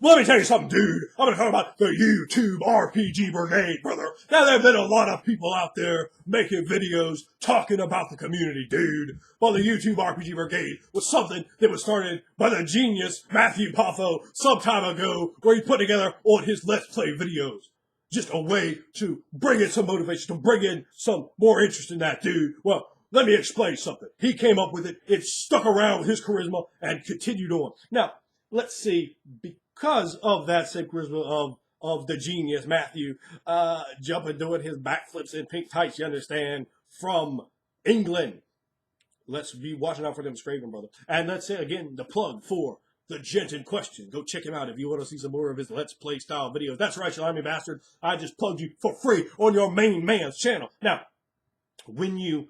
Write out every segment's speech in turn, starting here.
Let me tell you something, dude. I'm going to talk about the YouTube RPG Brigade, brother. Now, there have been a lot of people out there making videos talking about the community, dude. Well, the YouTube RPG Brigade was something that was started by the genius Matthew Poffo some time ago, where he put together on his Let's Play videos. Just a way to bring in some motivation, to bring in some more interest in that, dude. Well, let me explain something. He came up with it, it stuck around with his charisma, and continued on. Now, let's see, because of that same charisma of the genius Matthew, jumping, doing his backflips in pink tights, you understand, from England. Let's be watching out for them scraping, brother. And let's say, again, the plug for the gent in question. Go check him out if you want to see some more of his Let's Play style videos. That's right, you limey bastard. I just plugged you for free on your main man's channel. Now, when you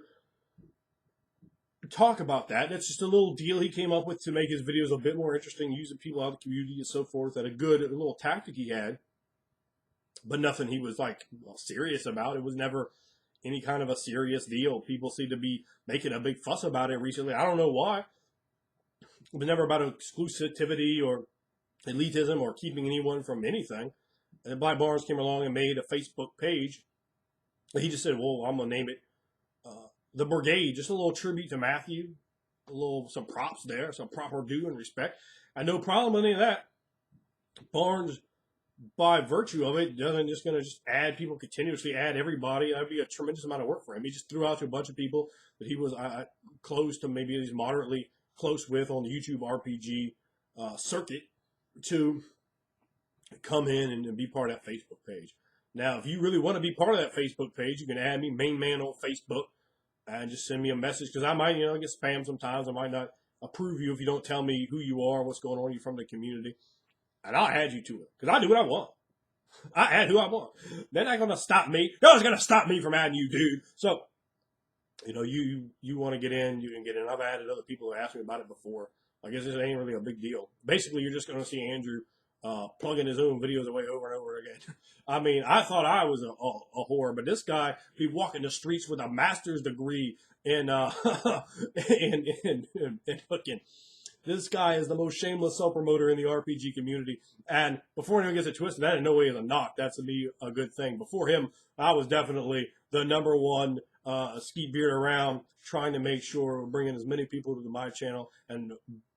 talk about that, that's just a little deal he came up with to make his videos a bit more interesting, using people out of the community and so forth. That a little tactic he had, but nothing he was like serious about. It was never any kind of a serious deal. People seem to be making a big fuss about it recently. I don't know why. It was never about exclusivity or elitism or keeping anyone from anything. And Black Barnes came along and made a Facebook page. He just said, well, I'm going to name it The Brigade. Just a little tribute to Matthew. Some props there, some proper due and respect. And no problem with any of that. Barnes, by virtue of it, doesn't just going to just add people, continuously add everybody. That'd be a tremendous amount of work for him. He just threw out to a bunch of people that he was close to, maybe he's moderately close with on the YouTube RPG circuit, to come in and be part of that Facebook page. Now, if you really want to be part of that Facebook page, you can add me, main man on Facebook, and just send me a message, because I might, get spam sometimes. I might not approve you if you don't tell me who you are, what's going on, you're from the community, and I'll add you to it, because I do what I want. I add who I want. They're not going to stop me. No one's going to stop me from adding you, dude. So, you want to get in, you can get in. I've added other people who asked me about it before. I guess this ain't really a big deal. Basically, you're just going to see Andrew plugging his own videos away over and over again. I mean, I thought I was a whore, but this guy, he walking the streets with a master's degree in fucking. This guy is the most shameless self-promoter in the RPG community. And before anyone gets it twisted, that in no way is a knock. That's to me a good thing. Before him, I was definitely the number one ski beard around, trying to make sure we're bringing as many people to my channel and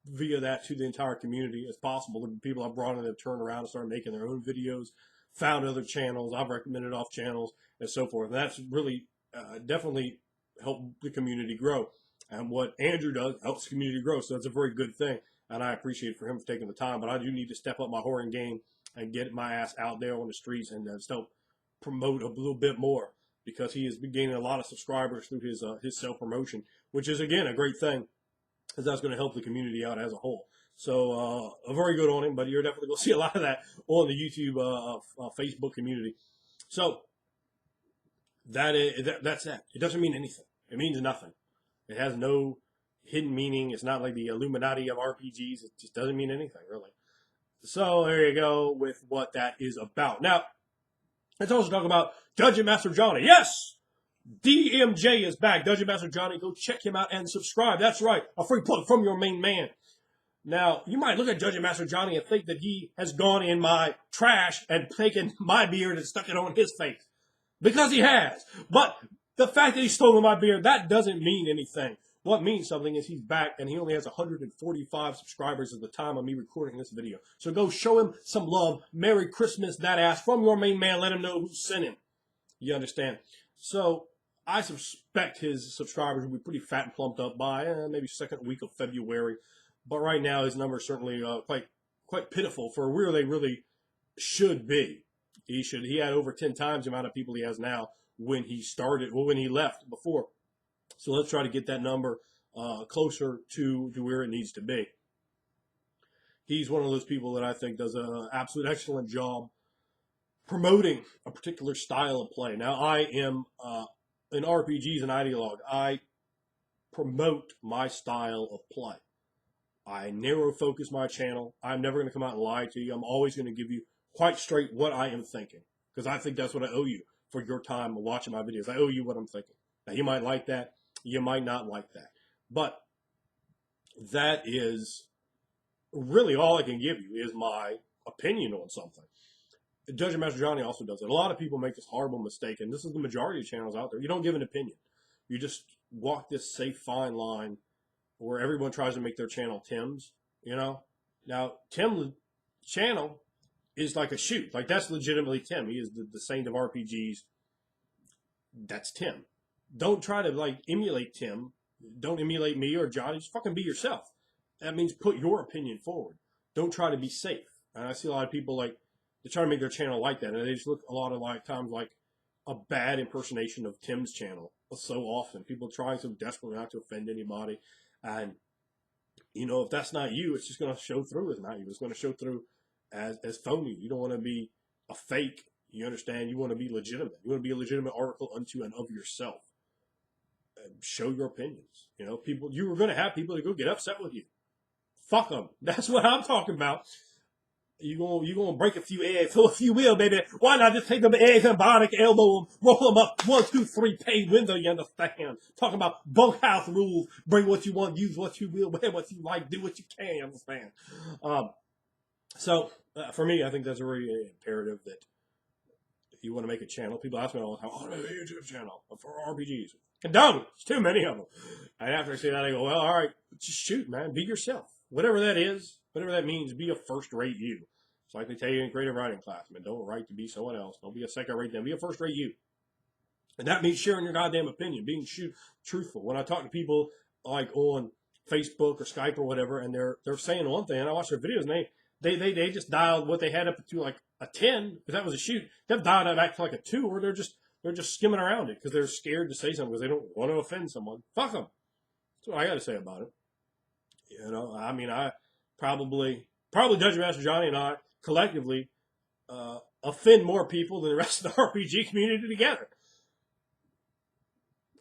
via that to the entire community as possible. The people I've brought in have turned around and started making their own videos, found other channels, I've recommended off channels, and so forth. And that's really definitely helped the community grow. And what Andrew does helps the community grow, so that's a very good thing. And I appreciate it for him for taking the time. But I do need to step up my whoring game and get my ass out there on the streets and still promote a little bit more, because he has been gaining a lot of subscribers through his self-promotion, which is, again, a great thing, because that's going to help the community out as a whole. So very good on him, but you're definitely going to see a lot of that on the YouTube Facebook community. So that's that. It doesn't mean anything. It means nothing. It has no hidden meaning. It's not like the Illuminati of RPGs. It just doesn't mean anything, really. So there you go with what that is about. Now, let's also talk about Dungeon Master Johnny. Yes! DMJ is back. Dungeon Master Johnny, go check him out and subscribe. That's right, a free plug from your main man. Now, you might look at Dungeon Master Johnny and think that he has gone in my trash and taken my beard and stuck it on his face. Because he has. But the fact that he's stolen my beard, that doesn't mean anything. What means something is he's back, and he only has 145 subscribers at the time of me recording this video. So go show him some love. Merry Christmas, that ass, from your main man. Let him know who sent him. You understand? So I suspect his subscribers will be pretty fat and plumped up by maybe second week of February. But right now, his numbers are certainly quite pitiful for where they really should be. He had over 10 times the amount of people he has now when he started, well, when he left before. So let's try to get that number closer to where it needs to be. He's one of those people that I think does an absolute excellent job promoting a particular style of play. Now, I am in RPGs an ideologue. I promote my style of play. I narrow focus my channel. I'm never going to come out and lie to you. I'm always going to give you quite straight what I am thinking, because I think that's what I owe you for your time watching my videos. I owe you what I'm thinking. Now, you might like that. You might not like that. But that is really all I can give you is my opinion on something. Judge Master Johnny also does it. A lot of people make this horrible mistake, and this is the majority of channels out there. You don't give an opinion. You just walk this safe, fine line where everyone tries to make their channel Tim's, you know? Now, Tim's channel is like a shoot. Like, that's legitimately Tim. He is the saint of RPGs. That's Tim. Don't try to, like, emulate Tim. Don't emulate me or Johnny. Just fucking be yourself. That means put your opinion forward. Don't try to be safe. And I see a lot of people, like, they try to make their channel like that. And they just look a lot of times like a bad impersonation of Tim's channel so often. People trying so desperately not to offend anybody. And, you know, if that's not you, it's just going to show through as not you. It's going to show through as phony. You don't want to be a fake. You understand? You want to be legitimate. You want to be a legitimate article unto and of yourself. And show your opinions. You know, people, you were going to have people that go get upset with you. Fuck them. That's what I'm talking about. You gonna break a few eggs. So if you will, baby, why not just take them eggs and bionic elbow them, roll them up, 1, 2, 3, pay window, you understand? Talking about bunkhouse rules, bring what you want, use what you will, wear what you like, do what you can, you understand? For me, I think that's a very imperative that if you want to make a channel, people ask me all the time, oh, there's a YouTube channel for RPGs. And don't! There's too many of them. And after I say that, I go, well, all right, just shoot, man, be yourself. Whatever that is, whatever that means, be a first-rate you. It's like they tell you in creative writing class, man, don't write to be someone else. Don't be a second-rate them. Be a first-rate you. And that means sharing your goddamn opinion, being truthful. When I talk to people like on Facebook or Skype or whatever, and they're saying one thing, and I watch their videos, and they just dialed what they had up to like a 10, because that was a shoot. They've dialed it back to like a 2, or they're just skimming around it because they're scared to say something because they don't want to offend someone. Fuck them. That's what I got to say about it. You know, I mean, I probably Dungeon Master Johnny and I collectively offend more people than the rest of the RPG community together.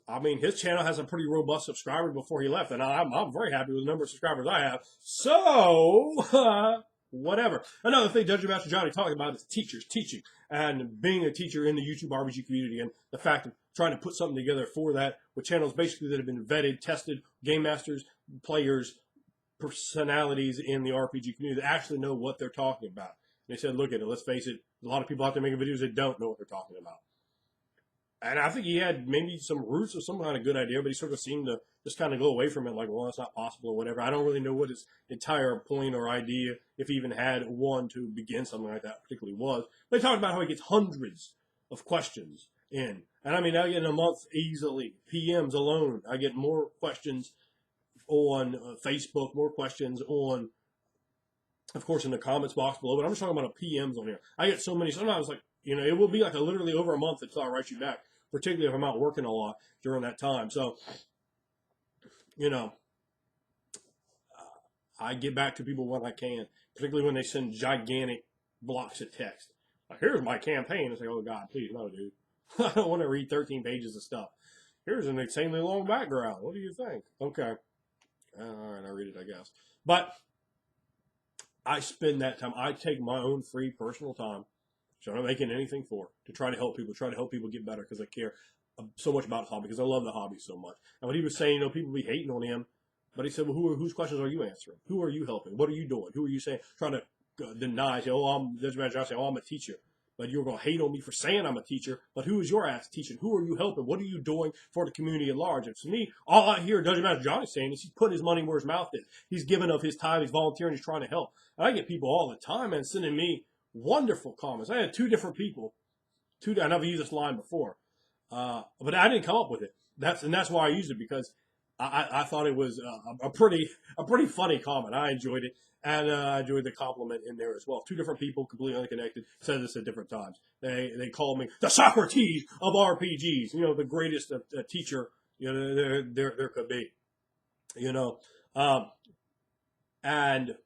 I mean, his channel has a pretty robust subscriber before he left, and I'm very happy with the number of subscribers I have. So, whatever. Another thing Dungeon Master Johnny talking about is teachers, teaching, and being a teacher in the YouTube RPG community, and the fact of trying to put something together for that with channels basically that have been vetted, tested, game masters, players, personalities in the RPG community that actually know what they're talking about. And they said, look at it, let's face it, a lot of people out there making videos that don't know what they're talking about. And I think he had maybe some roots of some kind of good idea, but he sort of seemed to just kind of go away from it like, well, it's not possible or whatever. I don't really know what his entire point or idea, if he even had one to begin something like that, particularly was. But he talked about how he gets hundreds of questions in. And I mean, I get in a month easily, PMs alone. I get more questions on Facebook, more questions on, of course, in the comments box below. But I'm just talking about PMs on here. I get so many. Sometimes, like, you know, it will be like literally over a month until I write you back, particularly if I'm out working a lot during that time. So, you know, I get back to people when I can, particularly when they send gigantic blocks of text. Like, here's my campaign. It's like, oh, God, please, no, dude. I don't want to read 13 pages of stuff. Here's an insanely long background. What do you think? Okay. All right, I read it, I guess. But I spend that time. I take my own free personal time, so I'm not making anything for it, to try to help people get better because I care so much about the hobby, because I love the hobby so much. And what he was saying, you know, people be hating on him, but he said, well, whose questions are you answering? Who are you helping? What are you doing? Who are you saying? Trying to deny, say, oh, I'm a teacher. But you're going to hate on me for saying I'm a teacher, but who is your ass teaching? Who are you helping? What are you doing for the community at large? And to me, all I hear Dungeon Master Johnny saying is he's putting his money where his mouth is. He's giving of his time, he's volunteering, he's trying to help. And I get people all the time, man, sending me wonderful comments. I had two different people, I never used this line before, but I didn't come up with it. That's why I used it, because I thought it was a pretty funny comment. I enjoyed it. And I enjoyed the compliment in there as well. Two different people, completely unconnected, said this at different times. They called me the Socrates of RPGs. You know, the greatest teacher, you know, there could be. You know, and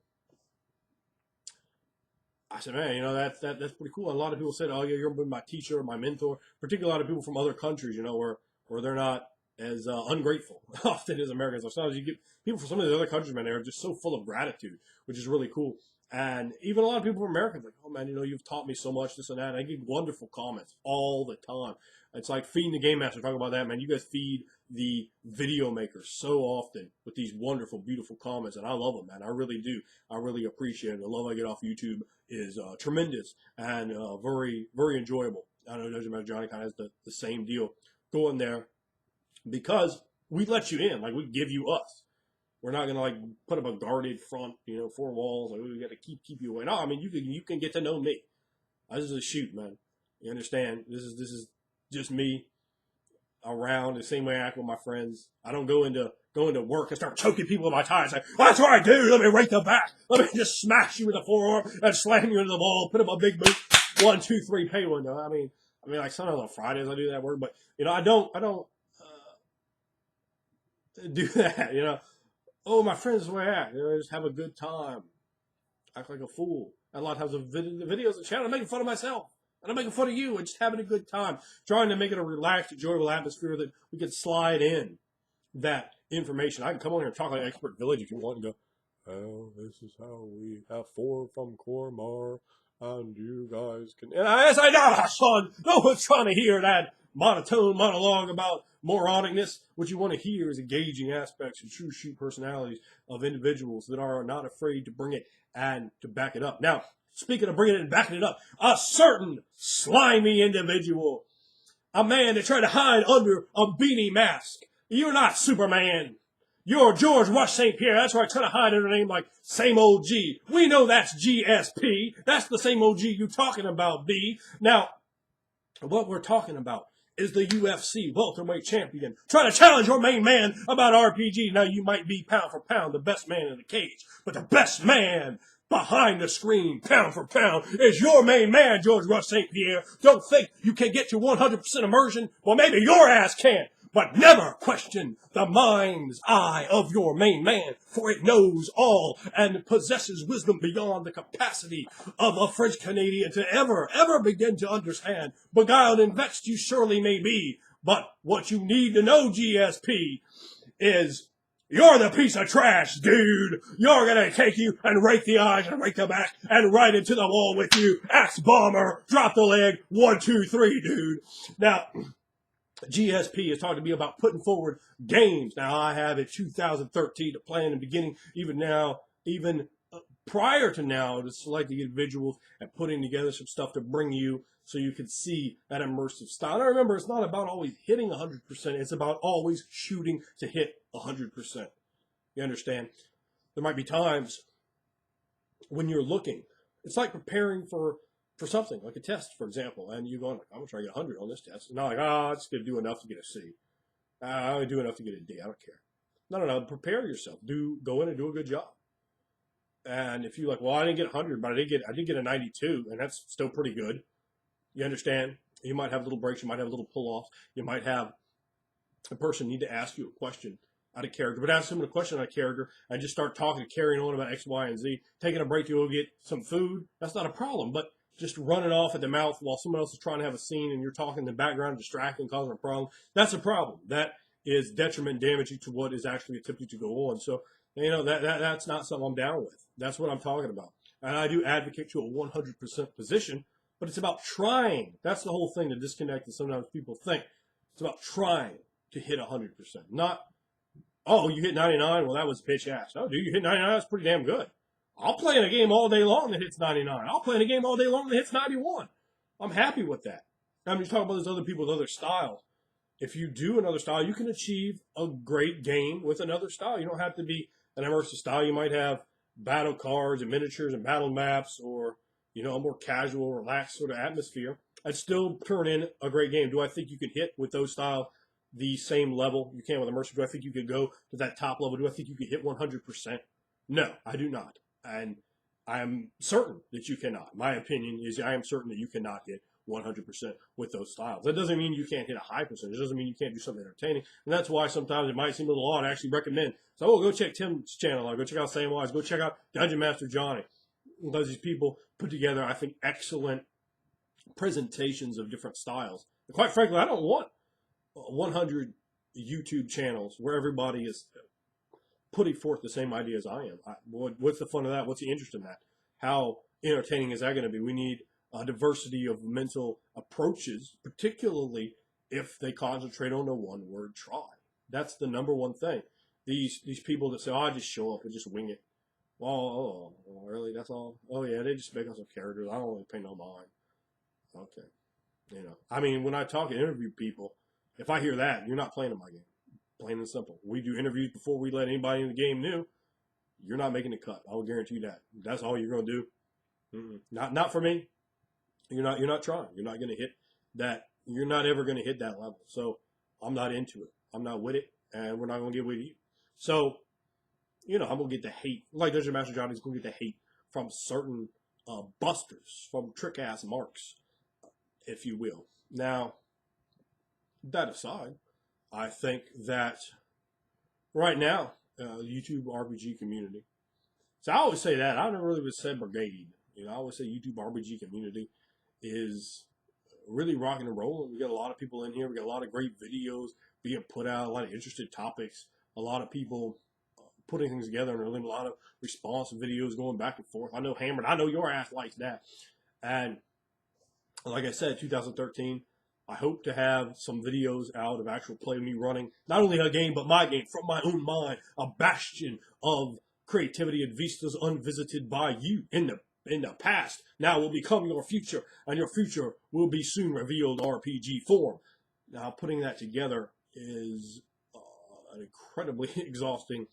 I said, man, you know, that's pretty cool. And a lot of people said, oh yeah, you're my teacher or my mentor. Particularly a lot of people from other countries, you know, where they're not as ungrateful often as Americans. Sometimes you get people from some of the other countries, man, they're just so full of gratitude, which is really cool. And even a lot of people from Americans, like, oh man, you know, you've taught me so much, this and that. And I get wonderful comments all the time. It's like feeding the game master. Talk about that, man. You guys feed the video makers so often with these wonderful, beautiful comments, and I love them, man. I really do. I really appreciate it. The love I get off YouTube is tremendous and very, very enjoyable. I know Dojo Master Johnny kind of has the same deal going there because we let you in, like we give you us. We're not gonna like put up a guarded front, 4 walls. Like we got to keep you away. No, I mean you can get to know me. This is a shoot, man. You understand? This is just me around the same way I act with my friends. I don't go into work and start choking people with my ties. Like, that's what I do. Let me rake the back. Let me just smash you with a forearm and slam you into the wall. Put up a big boot. 1, 2, 3, pay window. I mean, like sometimes on Fridays I do that work, but I don't do that. Oh, my friends is the way I act. Just have a good time. Act like a fool. And a lot of times the videos and channel, I'm making fun of myself. And I'm making fun of you and just having a good time. Trying to make it a relaxed, enjoyable atmosphere that we can slide in that information. I can come on here and talk like Expert Village if you want and go, oh, this is how we have 4 from Cormar. And you guys can... And I know, son, no one's trying to hear that monotone monologue about moronicness. What you want to hear is engaging aspects and true shoot personalities of individuals that are not afraid to bring it and to back it up. Now, speaking of bringing it and backing it up, a certain slimy individual, a man that tried to hide under a beanie mask. You're not Superman. You're George Rush St. Pierre. That's right, trying to hide under a name like Same Old G. We know that's GSP. That's the same old G you talking about, B. Now, what we're talking about is the UFC welterweight champion trying to challenge your main man about RPG. Now, you might be pound for pound the best man in the cage, but the best man behind the screen, pound for pound, is your main man, George Rush St. Pierre. Don't think you can get to 100% immersion. Well, maybe your ass can. But never question the mind's eye of your main man, for it knows all and possesses wisdom beyond the capacity of a French Canadian to ever begin to understand. Beguiled and vexed you surely may be, but what you need to know, GSP, is you're the piece of trash, dude. You're gonna take you and rake the eyes and rake the back and right into the wall with you. Axe bomber, drop the leg, 1, 2, 3, dude. Now, GSP is talking to me about putting forward games. Now, I have in 2013 to plan in the beginning, even prior to now, to select the individuals and putting together some stuff to bring you so you can see that immersive style. And I remember, it's not about always hitting 100%. It's about always shooting to hit 100%. You understand? There might be times when you're looking. It's like preparing for something, like a test, for example, and you're going, I'm going to try to get 100 on this test. And not like, I'm just going to do enough to get a C. I'm going to do enough to get a D. I don't care. No. Prepare yourself. Go in and do a good job. And if you're like, well, I didn't get 100, but I did get a 92, and that's still pretty good. You understand? You might have little breaks. You might have little pull-offs. You might have a person need to ask you a question out of character, but ask them a question out of character and just start talking and carrying on about X, Y, and Z. Taking a break to go get some food, that's not a problem, but just running off at the mouth while someone else is trying to have a scene and you're talking in the background, distracting, causing a problem, that's a problem. That is detriment, damaging to what is actually attempting to go on. So, that's not something I'm down with. That's what I'm talking about. And I do advocate to a 100% position, but it's about trying. That's the whole thing, the disconnect that sometimes people think. It's about trying to hit 100%. Not, oh, you hit 99? Well, that was bitch ass. No, dude, you hit 99? That's pretty damn good. I'll play in a game all day long that hits 99. I'll play in a game all day long that hits 91. I'm happy with that. I'm just talking about those other people with other styles. If you do another style, you can achieve a great game with another style. You don't have to be an immersive style. You might have battle cards and miniatures and battle maps, or a more casual, relaxed sort of atmosphere, and still turn in a great game. Do I think you can hit with those styles the same level you can with immersive? Do I think you could go to that top level? Do I think you could hit 100%? No, I do not. And I'm certain that you cannot. My opinion is I am certain that you cannot hit 100% with those styles. That doesn't mean you can't hit a high percentage. It doesn't mean you can't do something entertaining. And that's why sometimes it might seem a little odd to actually recommend. So, go check Tim's channel out. Go check out Samwise. Go check out Dungeon Master Johnny. Because these people put together, I think, excellent presentations of different styles. And quite frankly, I don't want 100 YouTube channels where everybody is putting forth the same idea as I am. What's the fun of that? What's the interest in that? How entertaining is that going to be? We need a diversity of mental approaches, particularly if they concentrate on the one-word try. That's the number one thing. These people that say, "Oh, I just show up and just wing it." Well, really? That's all? Oh yeah, they just make us some characters. I don't really pay no mind. Okay, I mean, when I talk and interview people, if I hear that, you're not playing in my game. Plain and simple. We do interviews before we let anybody in the game new. You're not making the cut. I will guarantee you that. That's all you're going to do. Not for me. You're not trying. You're not going to hit that. You're not ever going to hit that level. So I'm not into it. I'm not with it, and we're not going to get with you. So I'm going to get the hate. Like Dungeon Master Johnny's going to get the hate from certain busters, from trick ass marks, if you will. Now, that aside, I think that right now, YouTube RPG community. So I always say that. I never really would say Brigade. I always say YouTube RPG community is really rocking and rolling. We got a lot of people in here. We got a lot of great videos being put out, a lot of interesting topics, a lot of people putting things together, and really a lot of response videos going back and forth. I know Hammered. I know your ass likes that. And like I said, 2013, I hope to have some videos out of actual play of me running not only a game, but my game from my own mind, a bastion of creativity and vistas unvisited by you in the past. Now will become your future, and your future will be soon revealed RPG form. Now, putting that together is an incredibly exhausting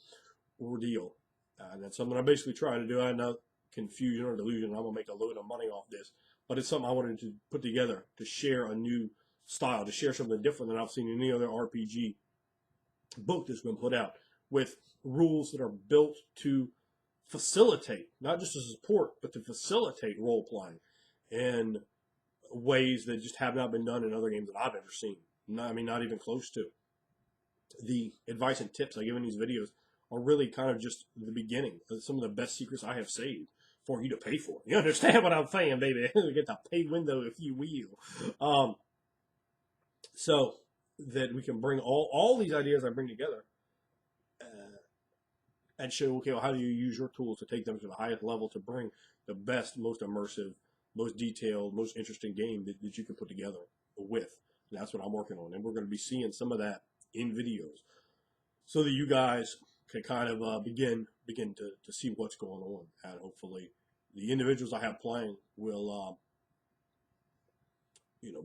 ordeal. And that's something I basically try to do. I know confusion or delusion. I'm going to make a load of money off this. But it's something I wanted to put together to share a new style, to share something different than I've seen in any other RPG book that's been put out, with rules that are built to facilitate, not just to support, but to facilitate role playing in ways that just have not been done in other games that I've ever seen. Not even close to. The advice and tips I give in these videos are really kind of just the beginning of some of the best secrets I have saved for you to pay for. You understand what I'm saying, baby? Get the pay window, if you will. So that we can bring all these ideas I bring together and show, okay, well, how do you use your tools to take them to the highest level to bring the best, most immersive, most detailed, most interesting game that you can put together with. And that's what I'm working on. And we're going to be seeing some of that in videos so that you guys can kind of begin to see what's going on. And hopefully the individuals I have playing will,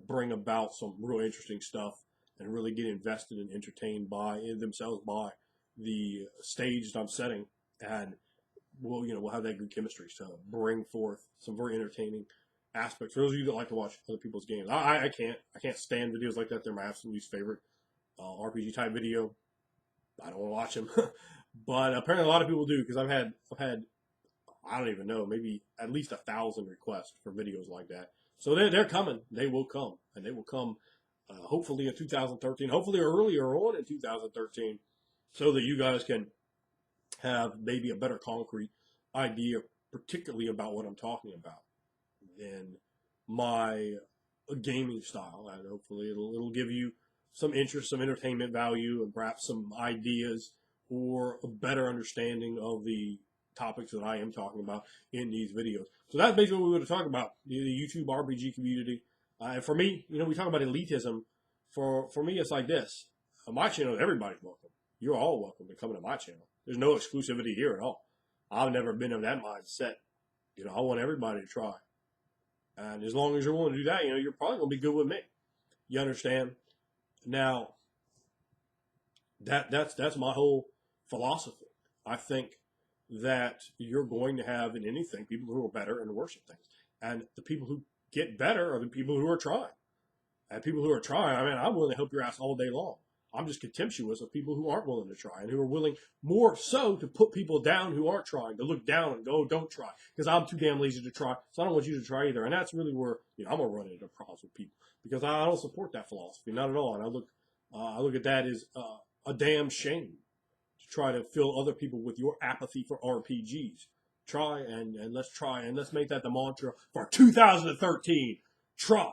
bring about some real interesting stuff and really get invested and entertained by themselves by the stage that I'm setting, and we'll have that good chemistry to bring forth some very entertaining aspects. For those of you that like to watch other people's games, I can't stand videos like that. They're my absolute least favorite RPG type video. I don't want to watch them, but apparently a lot of people do, because I've had I don't even know, maybe at least 1,000 requests for videos like that. So they're coming. They will come, and they will come hopefully in 2013, hopefully earlier on in 2013, so that you guys can have maybe a better concrete idea, particularly about what I'm talking about, than my gaming style. And hopefully it'll give you some interest, some entertainment value, and perhaps some ideas or a better understanding of the topics that I am talking about in these videos. So that's basically what we're going to talk about, the YouTube RPG community. And for me, we talk about elitism. For me, it's like this. On my channel, everybody's welcome. You're all welcome to come to my channel. There's no exclusivity here at all. I've never been of that mindset. I want everybody to try. And as long as you're willing to do that, you're probably going to be good with me. You understand? Now, that's my whole philosophy. I think that you're going to have in anything people who are better and worse at things. And the people who get better are the people who are trying. And people who are trying, I'm willing to help your ass all day long. I'm just contemptuous of people who aren't willing to try, and who are willing more so to put people down who aren't trying, to look down and go, don't try, because I'm too damn lazy to try, so I don't want you to try either. And that's really where I'm going to run into problems with people, because I don't support that philosophy, not at all. And I look at that as a damn shame to try to fill other people with your apathy for RPGs. Try, and let's make that the mantra for 2013. Try.